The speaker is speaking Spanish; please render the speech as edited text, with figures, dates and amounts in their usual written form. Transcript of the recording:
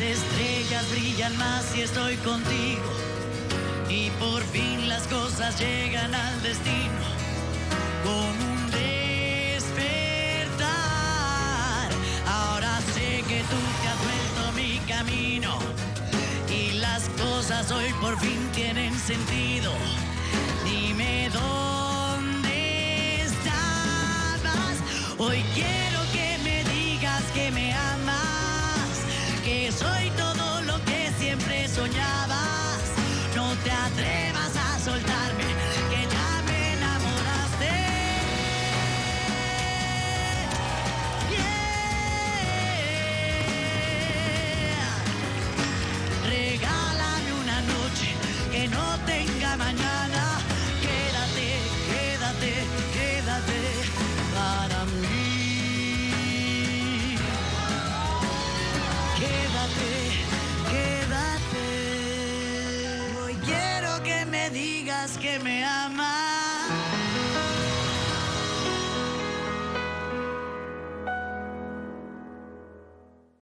estrellas brillan más si estoy contigo. Y por fin las cosas llegan al destino. Como un despertar. Ahora sé que tú te has vuelto mi camino. Y las cosas hoy por fin tienen sentido. Dime dónde estabas. Hoy quiero que me digas que me amas, que soy todo lo que siempre soñabas. No te atrevas a soltarme, que ya me enamoraste. Yeah. Regálame una noche que no tenga mañana. Quédate, quédate, quédate para mí. Quédate, quédate. Hoy quiero que me digas que me amas.